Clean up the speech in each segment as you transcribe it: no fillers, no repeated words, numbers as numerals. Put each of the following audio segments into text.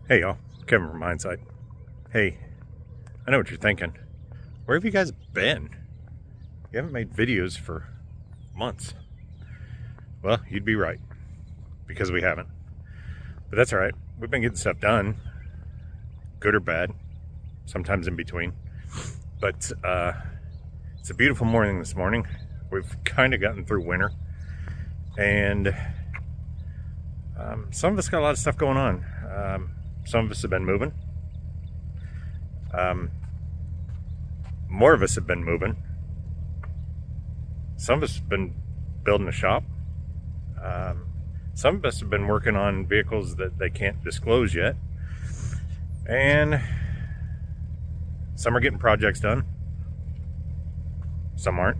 Hey y'all, Kevin from Hyndzyte. Hey, I know what you're thinking. Where have you guys been? You haven't made videos for months. Well, you'd be right, because we haven't. But that's alright. We've been getting stuff done, good or bad, sometimes in between. But it's a beautiful morning this morning. We've kind of gotten through winter, and some of us got a lot of stuff going on. Some of us have been moving. More of us have been moving. Some of us have been building a shop. Some of us have been working on vehicles that they can't disclose yet. And some are getting projects done. Some aren't.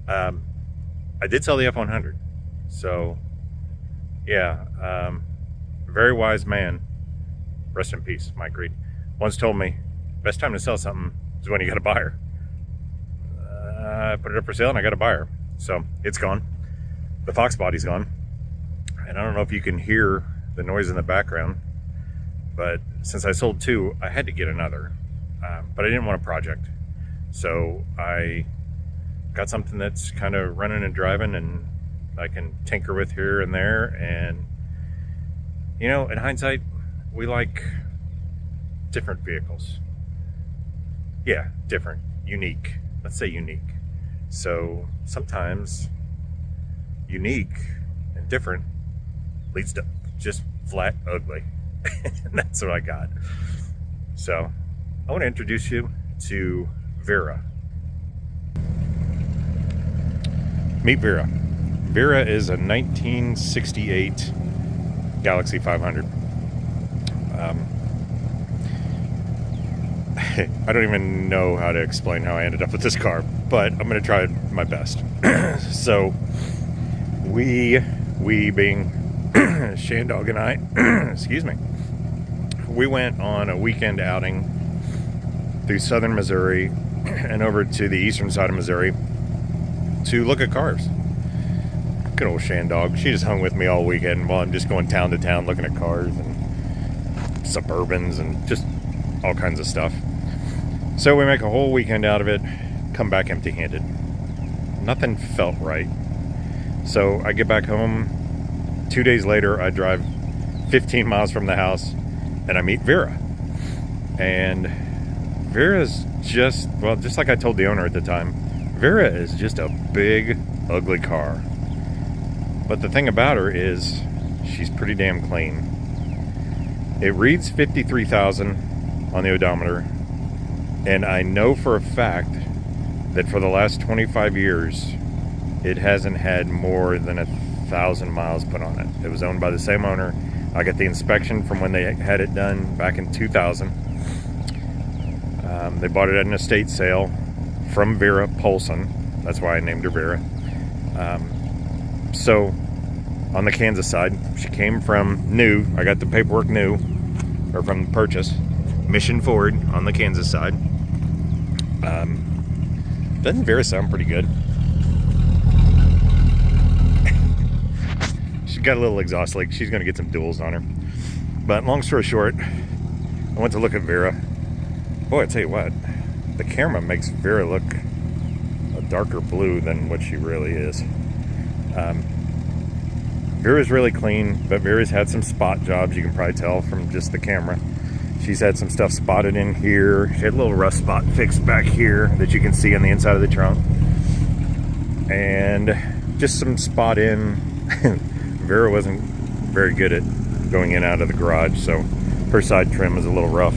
I did sell the F-100. So, yeah. Very wise man, rest in peace, Mike Reed, once told me, best time to sell something is when you got a buyer. I put it up for sale and I got a buyer. So it's gone. The Fox body's gone. And I don't know if you can hear the noise in the background, but since I sold two, I had to get another. But I didn't want a project. So I got something that's kind of running and driving and I can tinker with here and there. And you know, in hindsight, we like different vehicles. Yeah, different, unique. Let's say unique. So sometimes unique and different leads to just flat ugly. And that's what I got. So I want to introduce you to Vera. Meet Vera. Vera is a 1968 Galaxie 500. I don't even know how to explain how I ended up with this car, but I'm going to try my best. So, we being Shandog and I, excuse me, we went on a weekend outing through southern Missouri and over to the eastern side of Missouri to look at cars. Good old Shandog. She just hung with me all weekend while I'm just going town to town looking at cars and Suburbans and just all kinds of stuff. So we make a whole weekend out of it, come back empty-handed. Nothing felt right. So I get back home. 2 days later, I drive 15 miles from the house and I meet Vera. And Vera's just like I told the owner at the time, Vera is just a big, ugly car. But the thing about her is she's pretty damn clean. It reads 53,000 on the odometer, and I know for a fact that for the last 25 years, it hasn't had more than 1,000 miles put on it. It was owned by the same owner. I got the inspection from when they had it done back in 2000. They bought it at an estate sale from Vera Polson. That's why I named her Vera. So, on the Kansas side, she came from new. I got the paperwork new, or from the purchase. Mission Ford on the Kansas side. Doesn't Vera sound pretty good? She's got a little exhaust leak. She's going to get some duals on her. But long story short, I went to look at Vera. Boy, I tell you what, the camera makes Vera look a darker blue than what she really is. Vera's really clean, but Vera's had some spot jobs, you can probably tell from just the camera. She's had some stuff spotted in here. She had a little rust spot fixed back here that you can see on the inside of the trunk. And just some spot in. Vera wasn't very good at going in and out of the garage, so her side trim was a little rough.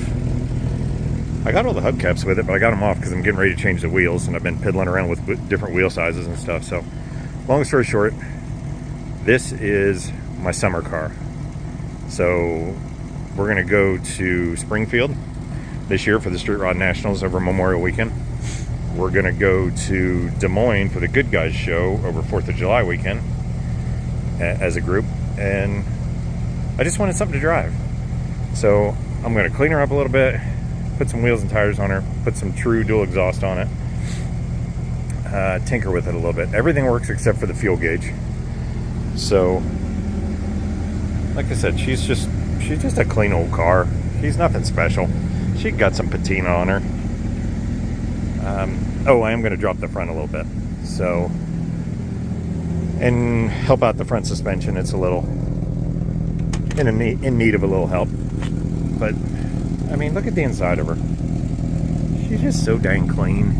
I got all the hubcaps with it, but I got them off because I'm getting ready to change the wheels, and I've been piddling around with different wheel sizes and stuff. So, long story short, this is my summer car. So, we're going to go to Springfield this year for the Street Rod Nationals over Memorial Weekend. We're going to go to Des Moines for the Good Guys show over 4th of July weekend as a group. And I just wanted something to drive. So, I'm going to clean her up a little bit, put some wheels and tires on her, put some true dual exhaust on it, tinker with it a little bit. Everything works except for the fuel gauge. So like I said, she's just a clean old car. She's nothing special. She got some patina on her. Oh, I am going to drop the front a little bit, so, and help out the front suspension. It's a little in need of a little help, but I mean, look at the inside of her. She's just so dang clean.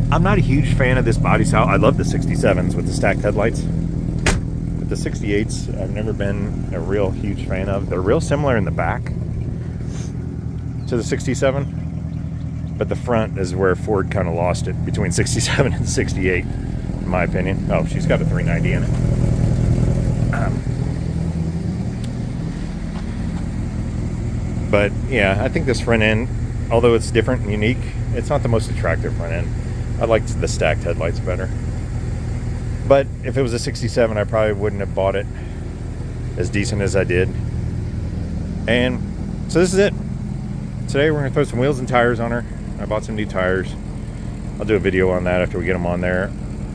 I'm not a huge fan of this body style. I love the 67s with the stacked headlights. But the 68s, I've never been a real huge fan of. They're real similar in the back to the 67. But the front is where Ford kind of lost it between 67 and 68, in my opinion. Oh, she's got a 390 in it. But yeah, I think this front end, although it's different and unique, it's not the most attractive front end. I liked the stacked headlights better. But if it was a 67, I probably wouldn't have bought it as decent as I did. And so this is it. Today we're going to throw some wheels and tires on her. I bought some new tires. I'll do a video on that after we get them on there.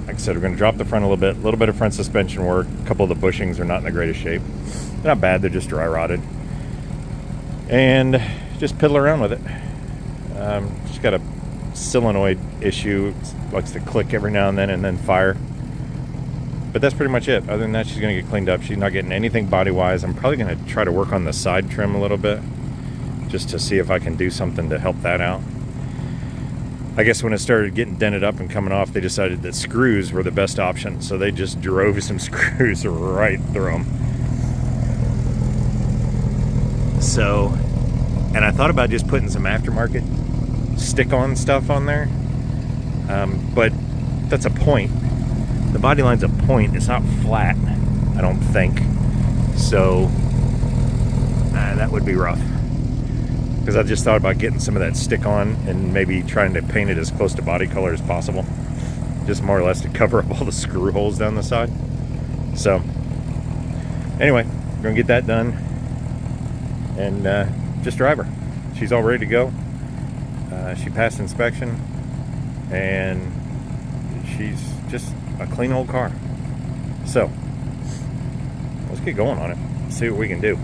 Like I said, we're going to drop the front a little bit of front suspension work. A couple of the bushings are not in the greatest shape. They're not bad, they're just dry rotted. And just piddle around with it. Just got a solenoid issue. It likes to click every now and then fire. But that's pretty much it. Other than that, she's going to get cleaned up. She's not getting anything body-wise. I'm probably going to try to work on the side trim a little bit, just to see if I can do something to help that out. I guess when it started getting dented up and coming off, they decided that screws were the best option. So they just drove some screws right through them. So, and I thought about just putting some aftermarket stick-on stuff on there, but that's a point. The body line's a point. It's not flat, I don't think. So that would be rough, because I just thought about getting some of that stick-on and maybe trying to paint it as close to body color as possible, just more or less to cover up all the screw holes down the side. So anyway, we're gonna get that done and just drive her. She's all ready to go. She passed inspection, and she's just a clean old car. So let's get going on it, see what we can do.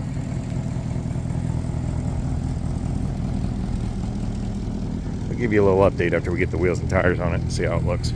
I'll give you a little update after we get the wheels and tires on it and see how it looks.